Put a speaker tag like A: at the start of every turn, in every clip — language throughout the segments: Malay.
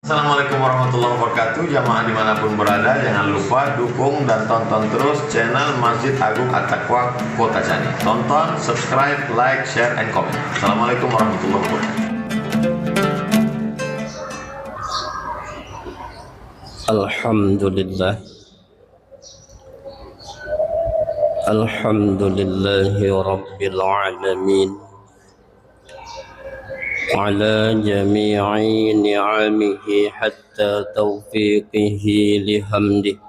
A: Assalamualaikum warahmatullahi wabarakatuh. Jamaah dimanapun berada, jangan lupa dukung dan tonton terus channel Masjid Agung At-Taqwa Kota Cani. Tonton, subscribe, like, share, and comment. Assalamualaikum warahmatullahi wabarakatuh.
B: Alhamdulillah. Alhamdulillahi Rabbil Alamin ala jami'i ni'amihi hatta taufiqihi lihamdih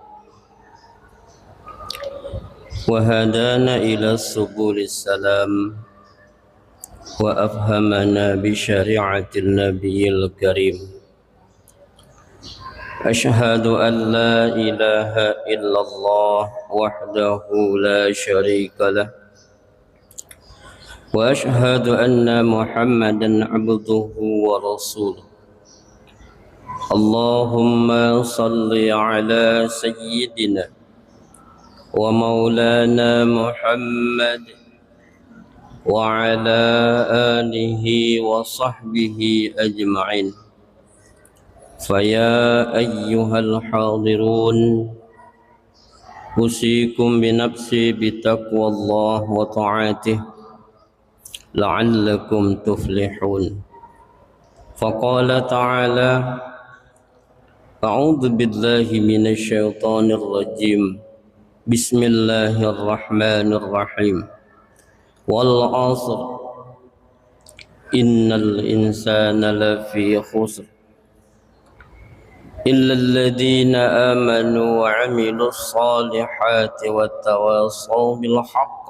B: wa hadana ila subulis salam wa afhamana bi syari'atil nabiyil karim. Ashhadu an la ilaha illallah wahdahu la syarika lah wa ashhadu anna Muhammadan abduhu wa rasuluh. Allahumma salli ala sayyidina wa maulana Muhammad wa ala alihi wa sahbihi ajma'in. Faya ayyuhal hadirun, usikum binafsi bitaqwallah wa ta'atih la'allakum tuflihun. Faqala ta'ala, a'udhu billahi minasyaitanir rajim, bismillahirrahmanirrahim, wal 'asr, innal insana lafi khusr إلا الذين آمنوا وعملوا الصالحات وتواصوا بالحق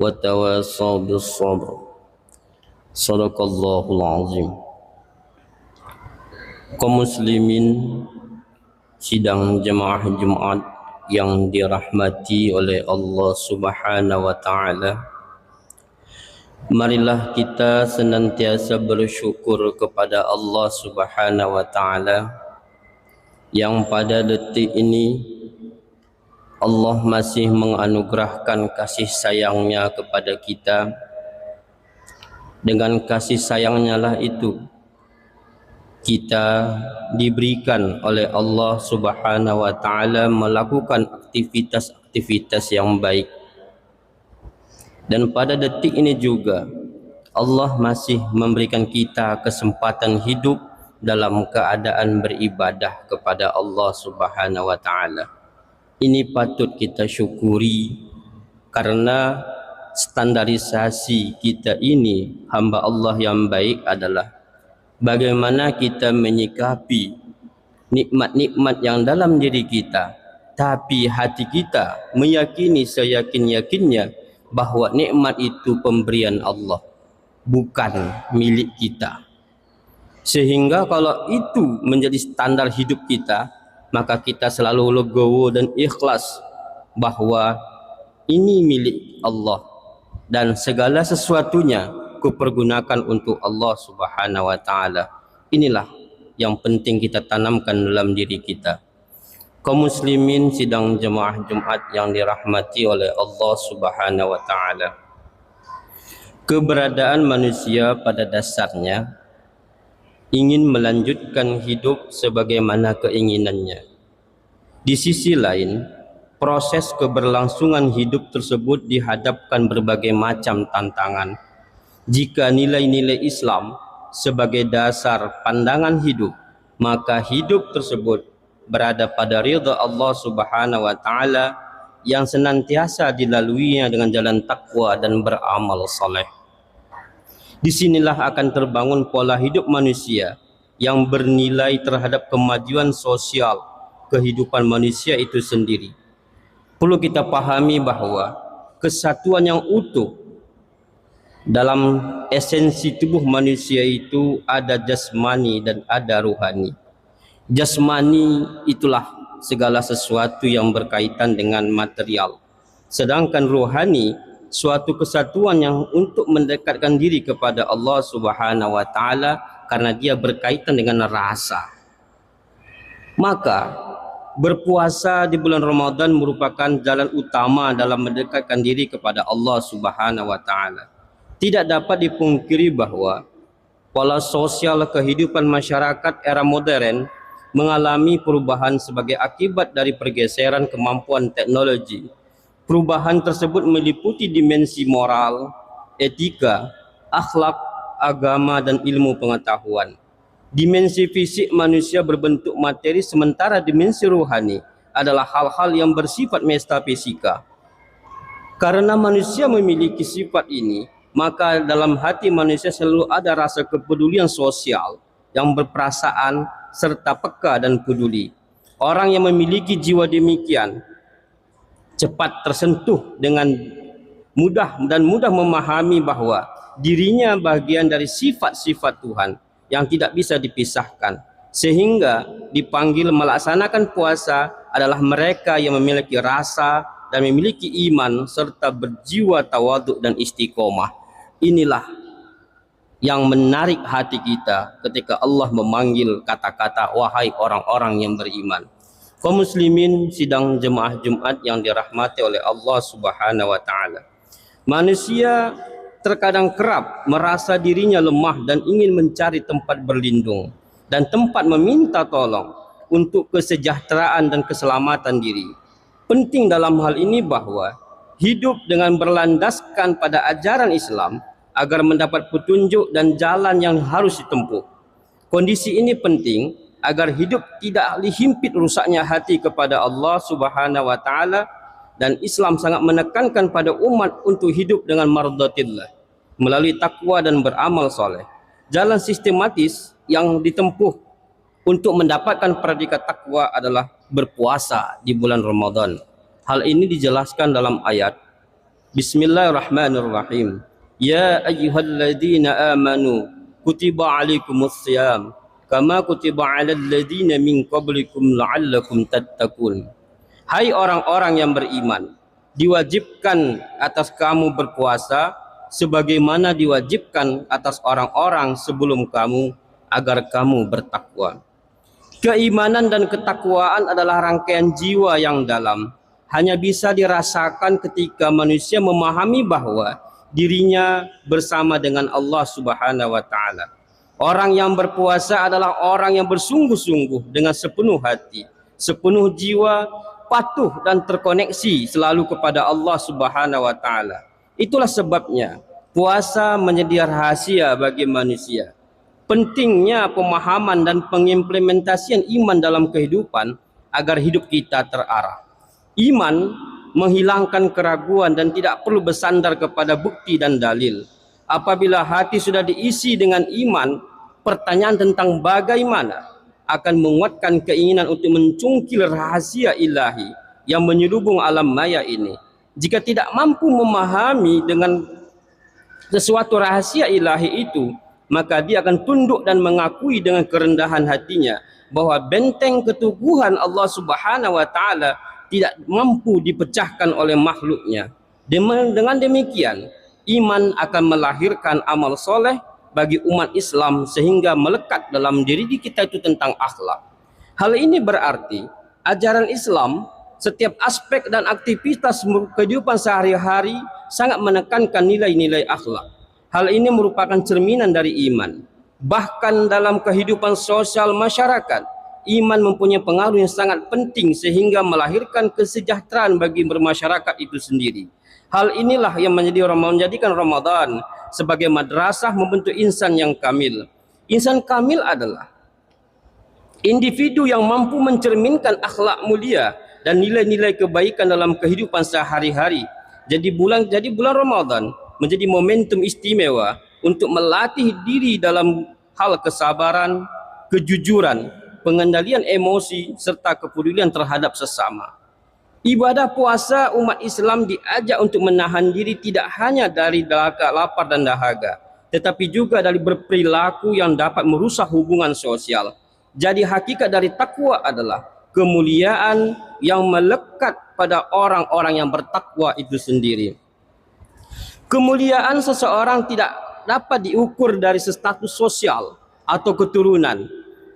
B: وتواصوا بالصبر. صدق الله العظيم. Kaum muslimin sidang jemaah Jumat yang dirahmati oleh Allah Subhanahu wa taala, marilah kita senantiasa bersyukur kepada Allah Subhanahu wa taala yang pada detik ini Allah masih menganugerahkan kasih sayangnya kepada kita. Dengan kasih sayangnya lah itu kita diberikan oleh Allah Subhanahu wa taala melakukan aktivitas-aktivitas yang baik. Dan pada detik ini juga Allah masih memberikan kita kesempatan hidup dalam keadaan beribadah kepada Allah Subhanahu wa taala. Ini patut kita syukuri karena standarisasi kita ini hamba Allah yang baik adalah bagaimana kita menyikapi nikmat-nikmat yang dalam diri kita, tapi hati kita meyakini seyakin-yakinnya bahwa nikmat itu pemberian Allah, bukan milik kita. Sehingga kalau itu menjadi standar hidup kita, maka kita selalu legowo dan ikhlas bahwa ini milik Allah dan segala sesuatunya kupergunakan untuk Allah Subhanahu wa taala. Inilah yang penting kita tanamkan dalam diri kita. Kaum muslimin sidang jemaah Jumat yang dirahmati oleh Allah Subhanahu wa taala. Keberadaan manusia pada dasarnya ingin melanjutkan hidup sebagaimana keinginannya. Di sisi lain, proses keberlangsungan hidup tersebut dihadapkan berbagai macam tantangan. Jika nilai-nilai Islam sebagai dasar pandangan hidup, maka hidup tersebut berada pada ridha Allah Subhanahu wa taala yang senantiasa dilaluinya dengan jalan takwa dan beramal saleh. Disinilah akan terbangun pola hidup manusia yang bernilai terhadap kemajuan sosial kehidupan manusia itu sendiri. Perlu kita pahami bahwa kesatuan yang utuh dalam esensi tubuh manusia itu ada jasmani dan ada ruhani. Jasmani itulah segala sesuatu yang berkaitan dengan material. Sedangkan ruhani suatu kesatuan yang untuk mendekatkan diri kepada Allah Subhanahu wa taala karena dia berkaitan dengan rasa. Maka berpuasa di bulan Ramadan merupakan jalan utama dalam mendekatkan diri kepada Allah Subhanahu wa taala. Tidak dapat dipungkiri bahwa Pola sosial kehidupan masyarakat era modern mengalami perubahan sebagai akibat dari pergeseran kemampuan teknologi. Perubahan tersebut meliputi dimensi moral, etika, akhlak, agama, dan ilmu pengetahuan. Dimensi fisik manusia berbentuk materi, sementara dimensi rohani adalah hal-hal yang bersifat metafisika. Karena manusia memiliki sifat ini, maka dalam hati manusia selalu ada rasa kepedulian sosial yang berperasaan serta peka dan peduli. Orang yang memiliki jiwa demikian cepat tersentuh dengan mudah memahami bahwa dirinya bagian dari sifat-sifat Tuhan yang tidak bisa dipisahkan, sehingga dipanggil melaksanakan puasa adalah mereka yang memiliki rasa dan memiliki iman serta berjiwa tawaduk dan istiqomah. Inilah yang menarik hati kita ketika Allah memanggil kata-kata wahai orang-orang yang beriman. Kaum muslimin sidang jemaah Jumat yang dirahmati oleh Allah Subhanahu wa taala. Manusia terkadang kerap merasa dirinya lemah dan ingin mencari tempat berlindung dan tempat meminta tolong untuk kesejahteraan dan keselamatan diri. Penting dalam hal ini bahwa hidup dengan berlandaskan pada ajaran Islam agar mendapat petunjuk dan jalan yang harus ditempuh. Kondisi ini penting agar hidup tidak dihimpit rusaknya hati kepada Allah Subhanahu wa taala, dan Islam sangat menekankan pada umat untuk hidup dengan mardatillah melalui takwa dan beramal soleh. Jalan sistematis yang ditempuh untuk mendapatkan predikat takwa adalah berpuasa di bulan Ramadan. Hal ini dijelaskan dalam ayat Bismillahirrahmanirrahim. Ya ayyuhalladzina amanu kutiba alaikumussyam kama kutiba alal ladzina min qablikum la'allakum tattaqun. Hai orang-orang yang beriman, diwajibkan atas kamu berpuasa sebagaimana diwajibkan atas orang-orang sebelum kamu agar kamu bertakwa. Keimanan dan ketakwaan adalah rangkaian jiwa yang dalam, hanya bisa dirasakan ketika manusia memahami bahwa dirinya bersama dengan Allah Subhanahu wa taala. Orang yang berpuasa adalah orang yang bersungguh-sungguh dengan sepenuh hati, sepenuh jiwa, patuh dan terkoneksi selalu kepada Allah Subhanahu wa taala. Itulah sebabnya puasa menjadi rahasia bagi manusia. Pentingnya pemahaman dan pengimplementasian iman dalam kehidupan agar hidup kita terarah. Iman menghilangkan keraguan dan tidak perlu bersandar kepada bukti dan dalil. Apabila hati sudah diisi dengan iman, pertanyaan tentang bagaimana akan menguatkan keinginan untuk mencungkil rahasia ilahi yang menyelubung alam maya ini. Jika tidak mampu memahami dengan sesuatu rahasia ilahi itu, maka dia akan tunduk dan mengakui dengan kerendahan hatinya bahwa benteng keteguhan Allah Subhanahu wa taala tidak mampu dipecahkan oleh makhluknya. Dengan demikian, iman akan melahirkan amal soleh bagi umat Islam sehingga melekat dalam diri kita itu tentang akhlak. Hal ini berarti ajaran Islam setiap aspek dan aktivitas kehidupan sehari-hari sangat menekankan nilai-nilai akhlak. Hal ini merupakan cerminan dari iman. Bahkan dalam kehidupan sosial masyarakat, iman mempunyai pengaruh yang sangat penting sehingga melahirkan kesejahteraan bagi bermasyarakat itu sendiri. Hal inilah yang menjadikan Ramadan sebagai madrasah membentuk insan yang kamil. Insan kamil adalah individu yang mampu mencerminkan akhlak mulia dan nilai-nilai kebaikan dalam kehidupan sehari-hari. Jadi bulan Ramadan menjadi momentum istimewa untuk melatih diri dalam hal kesabaran, kejujuran, pengendalian emosi serta kepedulian terhadap sesama. Ibadah puasa umat Islam diajak untuk menahan diri tidak hanya dari lapar dan dahaga, tetapi juga dari berperilaku yang dapat merusak hubungan sosial. Jadi hakikat dari takwa adalah kemuliaan yang melekat pada orang-orang yang bertakwa itu sendiri. Kemuliaan seseorang tidak dapat diukur dari status sosial atau keturunan,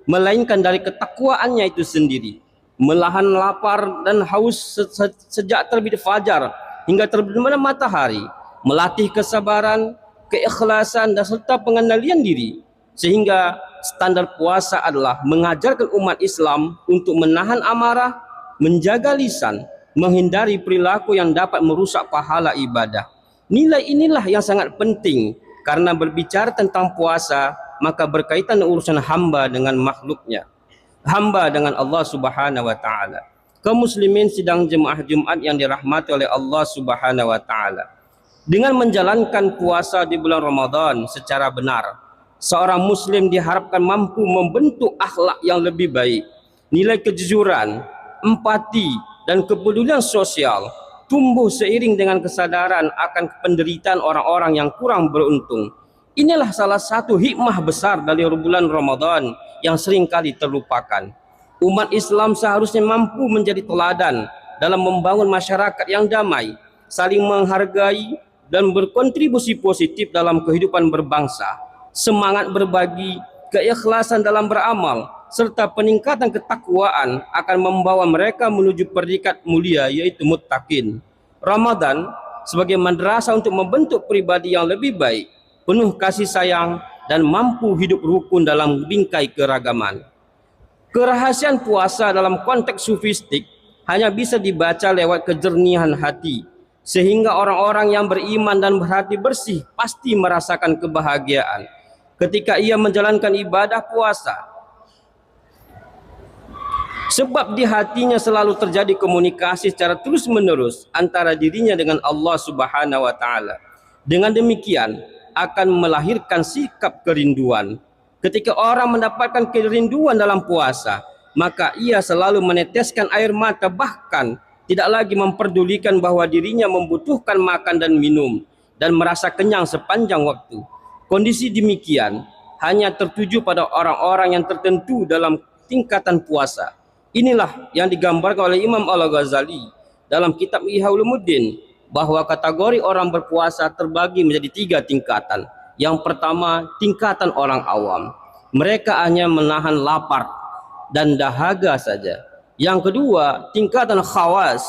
B: melainkan dari ketakwaannya itu sendiri. Melahan lapar dan haus sejak terbit fajar hingga terbenam matahari, melatih kesabaran, keikhlasan dan serta pengendalian diri. Sehingga standar puasa adalah mengajarkan umat Islam untuk menahan amarah, menjaga lisan, menghindari perilaku yang dapat merusak pahala ibadah. Nilai inilah yang sangat penting karena berbicara tentang puasa maka berkaitan urusan hamba dengan makhluknya, hamba dengan Allah Subhanahu wa taala. Kaum muslimin sidang jemaah Jumat yang dirahmati oleh Allah Subhanahu wa taala. Dengan menjalankan puasa di bulan Ramadan secara benar, seorang muslim diharapkan mampu membentuk akhlak yang lebih baik, nilai kejujuran, empati dan kepedulian sosial tumbuh seiring dengan kesadaran akan penderitaan orang-orang yang kurang beruntung. Inilah salah satu hikmah besar dari bulan Ramadan yang seringkali terlupakan. Umat Islam seharusnya mampu menjadi teladan dalam membangun masyarakat yang damai, saling menghargai dan berkontribusi positif dalam kehidupan berbangsa. Semangat berbagi, keikhlasan dalam beramal, serta peningkatan ketakwaan akan membawa mereka menuju predikat mulia yaitu muttaqin. Ramadan sebagai madrasah untuk membentuk pribadi yang lebih baik, penuh kasih sayang dan mampu hidup rukun dalam bingkai keragaman. Kerahasiaan puasa dalam konteks sufistik hanya bisa dibaca lewat kejernihan hati, sehingga orang-orang yang beriman dan berhati bersih pasti merasakan kebahagiaan ketika ia menjalankan ibadah puasa. Sebab di hatinya selalu terjadi komunikasi secara terus-menerus antara dirinya dengan Allah Subhanahu wa taala. Dengan demikian akan melahirkan sikap kerinduan. Ketika orang mendapatkan kerinduan dalam puasa, maka ia selalu meneteskan air mata, bahkan tidak lagi memperdulikan bahwa dirinya membutuhkan makan dan minum dan merasa kenyang sepanjang waktu. Kondisi demikian hanya tertuju pada orang-orang yang tertentu dalam tingkatan puasa. Inilah yang digambarkan oleh Imam Al-Ghazali dalam kitab Ihya Ulumuddin, bahwa kategori orang berpuasa terbagi menjadi 3 tingkatan. Yang pertama, tingkatan orang awam. Mereka hanya menahan lapar dan dahaga saja. Yang kedua, tingkatan khawas.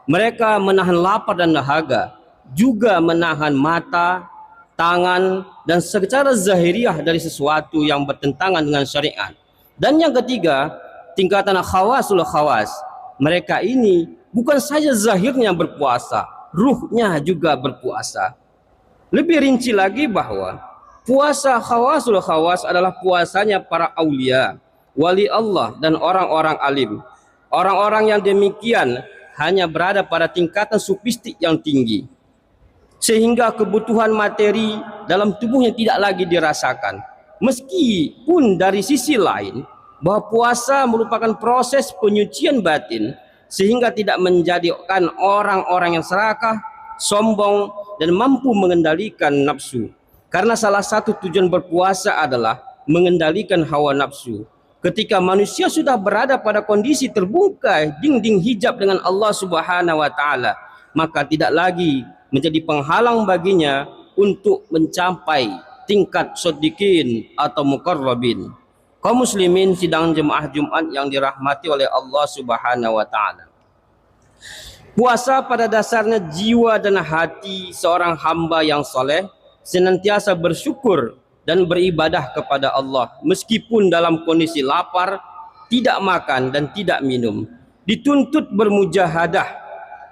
B: Mereka menahan lapar dan dahaga, juga menahan mata, tangan, dan secara zahiriah dari sesuatu yang bertentangan dengan syariat. Dan yang ketiga, tingkatan khawasul khawas. Mereka ini bukan saja zahirnya berpuasa, ruhnya juga berpuasa. Lebih rinci lagi bahwa puasa khawasul khawas adalah puasanya para aulia, wali Allah dan orang-orang alim. Orang-orang yang demikian hanya berada pada tingkatan sufistik yang tinggi, sehingga kebutuhan materi dalam tubuhnya tidak lagi dirasakan. Meskipun dari sisi lain bahwa puasa merupakan proses penyucian batin, sehingga tidak menjadikan orang-orang yang serakah, sombong, dan mampu mengendalikan nafsu. Karena salah satu tujuan berpuasa adalah mengendalikan hawa nafsu. Ketika manusia sudah berada pada kondisi terbungkai dinding hijab dengan Allah Subhanahu wa taala, maka tidak lagi menjadi penghalang baginya untuk mencapai tingkat shodiqin atau muqarrabin. Kaum muslimin sidang jemaah Jumat yang dirahmati oleh Allah Subhanahu wa taala. Puasa pada dasarnya jiwa dan hati seorang hamba yang soleh senantiasa bersyukur dan beribadah kepada Allah meskipun dalam kondisi lapar, tidak makan dan tidak minum. Dituntut bermujahadah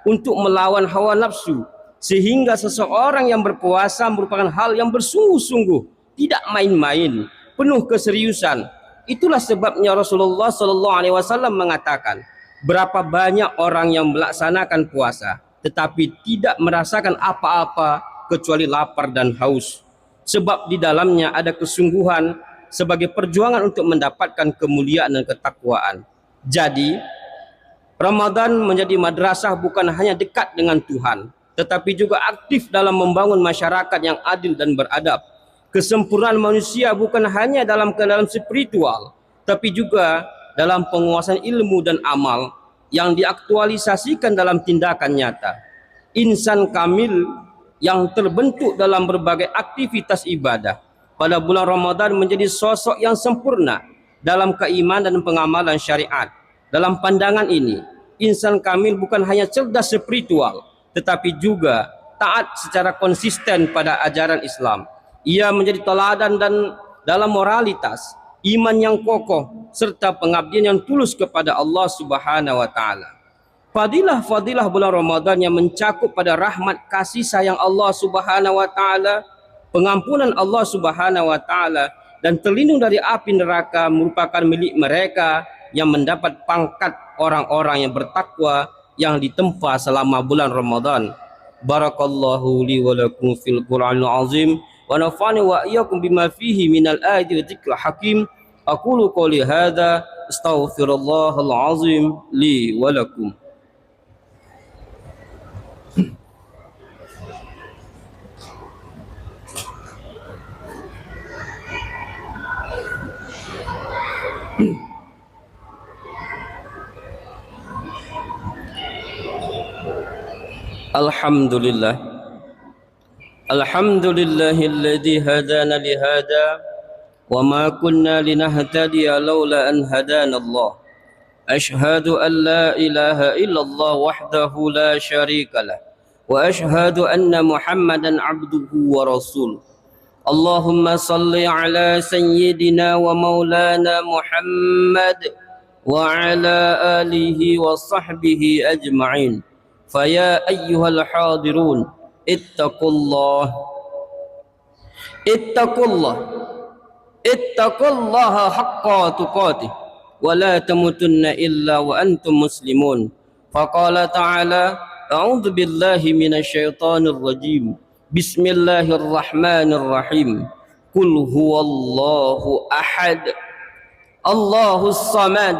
B: untuk melawan hawa nafsu, sehingga seseorang yang berpuasa merupakan hal yang bersungguh-sungguh, tidak main-main, penuh keseriusan. Itulah sebabnya Rasulullah SAW mengatakan, berapa banyak orang yang melaksanakan puasa tetapi tidak merasakan apa-apa kecuali lapar dan haus, sebab di dalamnya ada kesungguhan sebagai perjuangan untuk mendapatkan kemuliaan dan ketakwaan. Jadi Ramadan menjadi madrasah bukan hanya dekat dengan Tuhan, tetapi juga aktif dalam membangun masyarakat yang adil dan beradab. Kesempurnaan manusia bukan hanya dalam keadaan spiritual, tapi juga dalam penguasaan ilmu dan amal yang diaktualisasikan dalam tindakan nyata. Insan kamil yang terbentuk dalam berbagai aktivitas ibadah pada bulan Ramadan menjadi sosok yang sempurna dalam keimanan dan pengamalan syariat. Dalam pandangan ini, insan kamil bukan hanya cerdas spiritual, tetapi juga taat secara konsisten pada ajaran Islam. Ia menjadi teladan dan dalam moralitas, iman yang kokoh, serta pengabdian yang tulus kepada Allah Subhanahu wa taala. Fadilah-fadilah bulan Ramadan yang mencakup pada rahmat kasih sayang Allah Subhanahu wa taala, pengampunan Allah Subhanahu wa taala, dan terlindung dari api neraka merupakan milik mereka yang mendapat pangkat orang-orang yang bertakwa yang ditempa selama bulan Ramadan. Barakallahu li wa lakum fil Qur'anil azim wa nafa'ani wa iyyakum bima fihi minal ayati wa dzikril hakim. Aqulu qouli hadza astaghfirullahal azim li wa lakum. Alhamdulillah. Alhamdulillahilladzi hadana li hada wa ma kunna linahtadiya laula an hadana Allah. Ashhadu an la ilaha illallah wahdahu la syarika lah wa ashhadu anna Muhammadan abduhu wa rasuluh. Allahumma salli ala sayyidina wa maulana Muhammad wa ala alihi wa sahbihi ajma'in. فيا أيها الحاضرون اتقوا الله اتقوا الله حق تقاته ولا تموتن إلا وأنتم مسلمون. فقال تعالى أعوذ بالله من الشيطان الرجيم بسم الله الرحمن الرحيم قل هو الله أحد الله الصمد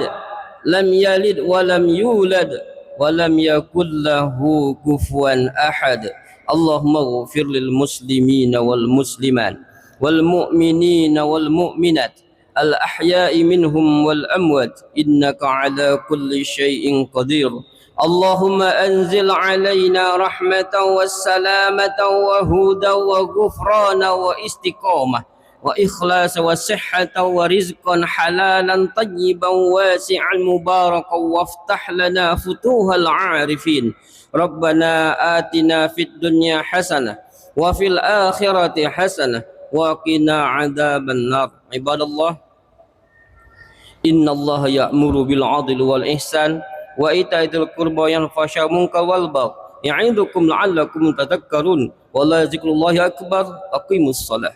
B: لم يلد ولم يولد ولم يكن له كفوا أحد. اللهم اغفر للمسلمين والمسلمات والمؤمنين والمؤمنات الأحياء منهم والأموات إنك على كل شيء قدير. اللهم أنزل علينا رحمة والسلامة وهدى وغفران واستقامة وإخلاص وصحة ورزقا حلالا طيبا واسعا مباركا وافتح لنا فتوح العارفين. ربنا آتنا في الدنيا حسنة وفي الآخرة حسنة وقنا عذاب النار. عباد الله إن الله يأمر بالعدل والإحسان وإيتاء ذي القربى وينهى عن المنكر والبغي يعظكم لعلكم تذكرون. ولذكر الله أكبر. أقيموا الصلاة.